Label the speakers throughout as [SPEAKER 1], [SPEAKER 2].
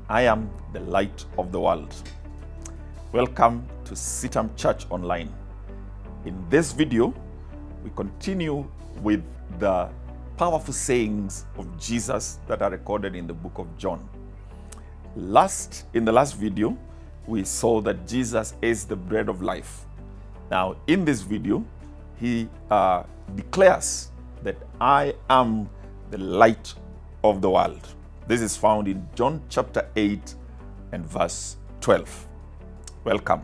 [SPEAKER 1] I am the light of the world. Welcome to CITAM Church Online. In this video, we continue with the powerful sayings of Jesus that are recorded in the book of John. In the last video, we saw that Jesus is the bread of life. Now, in this video, he declares that I am the light of the world. This is found in John chapter 8 and verse 12. Welcome.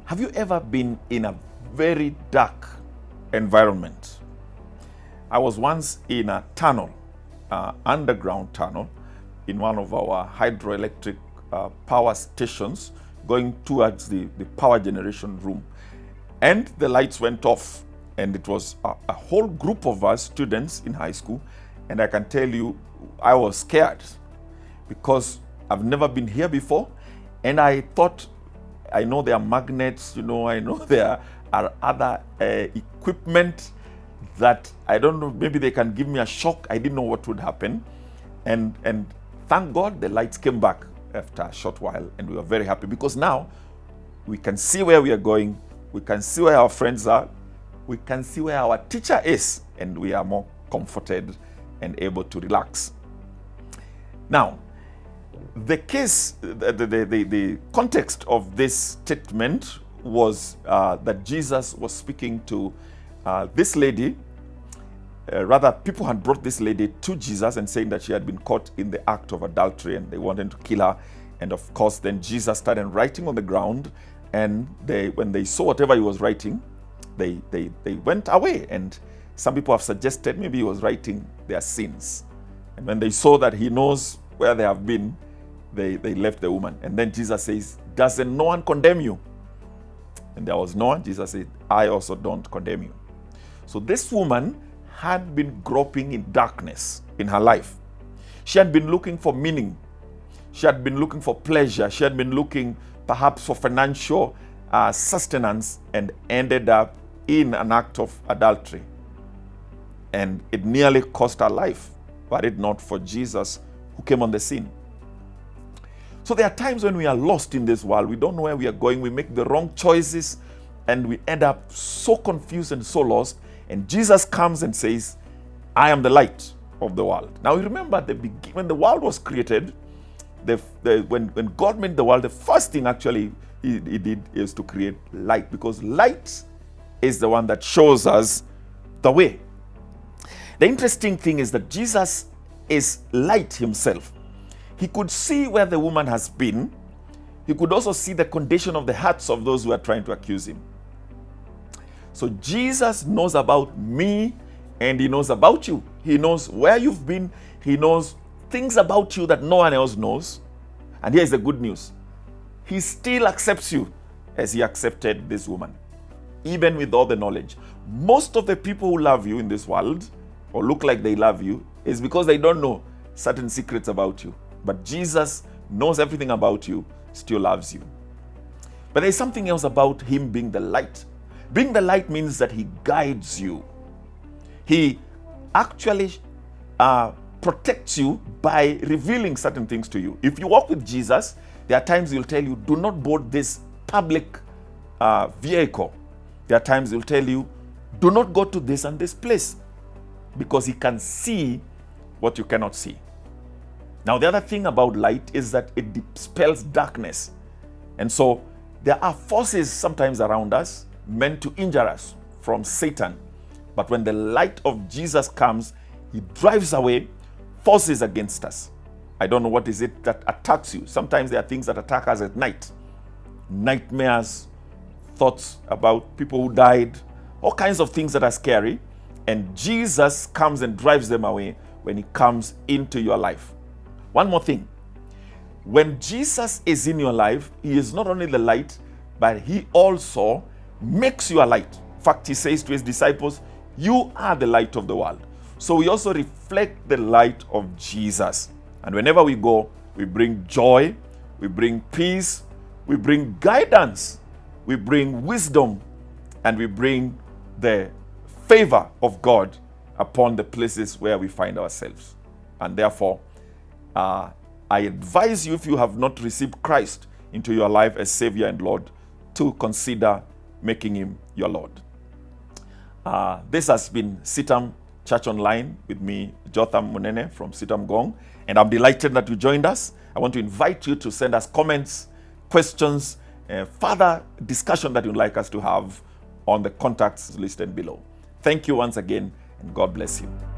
[SPEAKER 1] Have you ever been in a very dark environment? I was once in a tunnel, underground tunnel, in one of our hydroelectric power stations going towards the power generation room. And the lights went off. And it was a whole group of us, students in high school. And I can tell you, I was scared because I've never been here before. And I thought, I know there are magnets, I know there are other equipment that I don't know, maybe they can give me a shock. I didn't know what would happen. And thank God the lights came back after a short while, and we were very happy because now we can see where we are going, we can see where our friends are, we can see where our teacher is, and we are more comforted and able to relax. Now, the context of this statement was that Jesus was speaking to this lady. Rather, people had brought this lady to Jesus and saying that she had been caught in the act of adultery and they wanted to kill her. And of course, then Jesus started writing on the ground, and when they saw whatever he was writing, they went away. And some people have suggested maybe he was writing their sins. And when they saw that he knows where they have been, they left the woman. And then Jesus says, "Doesn't no one condemn you?" And there was no one. Jesus said, "I also don't condemn you." So this woman had been groping in darkness in her life. She had been looking for meaning. She had been looking for pleasure. She had been looking perhaps for financial sustenance, and ended up in an act of adultery. And it nearly cost her life, were it not for Jesus who came on the scene. So there are times when we are lost in this world. We don't know where we are going. We make the wrong choices and we end up so confused and so lost. And Jesus comes and says, "I am the light of the world." Now you remember at the beginning, when the world was created, when God made the world, the first thing actually he did is to create light, because light is the one that shows us the way. The interesting thing is that Jesus is light himself. He could see where the woman has been. He could also see the condition of the hearts of those who are trying to accuse him. So Jesus knows about me, and he knows about you. He knows where you've been. He knows things about you that no one else knows. And here's the good news. He still accepts you as he accepted this woman, even with all the knowledge. Most of the people who love you in this world, or look like they love you, is because they don't know certain secrets about you. But Jesus knows everything about you, still loves you. But there's something else about him being the light. Being the light means that he guides you. He actually protects you by revealing certain things to you. If you walk with Jesus, there are times he'll tell you, "Do not board this public vehicle." There are times he'll tell you, "Do not go to this and this place," because he can see what you cannot see. Now, the other thing about light is that it dispels darkness. And so there are forces sometimes around us meant to injure us from Satan. But when the light of Jesus comes, he drives away forces against us. I don't know what is it that attacks you. Sometimes there are things that attack us at night. Nightmares, thoughts about people who died, all kinds of things that are scary. And Jesus comes and drives them away when he comes into your life. One more thing. When Jesus is in your life, he is not only the light, but he also makes you a light. In fact, he says to his disciples, "You are the light of the world." So we also reflect the light of Jesus. And whenever we go, we bring joy, we bring peace, we bring guidance, we bring wisdom, and we bring the favor of God upon the places where we find ourselves. And therefore, I advise you, if you have not received Christ into your life as Savior and Lord, to consider making Him your Lord. This has been CITAM Church Online with me, Jotham Munene from CITAM Gong, and I'm delighted that you joined us. I want to invite you to send us comments, questions, further discussion that you'd like us to have on the contacts listed below. Thank you once again, and God bless you.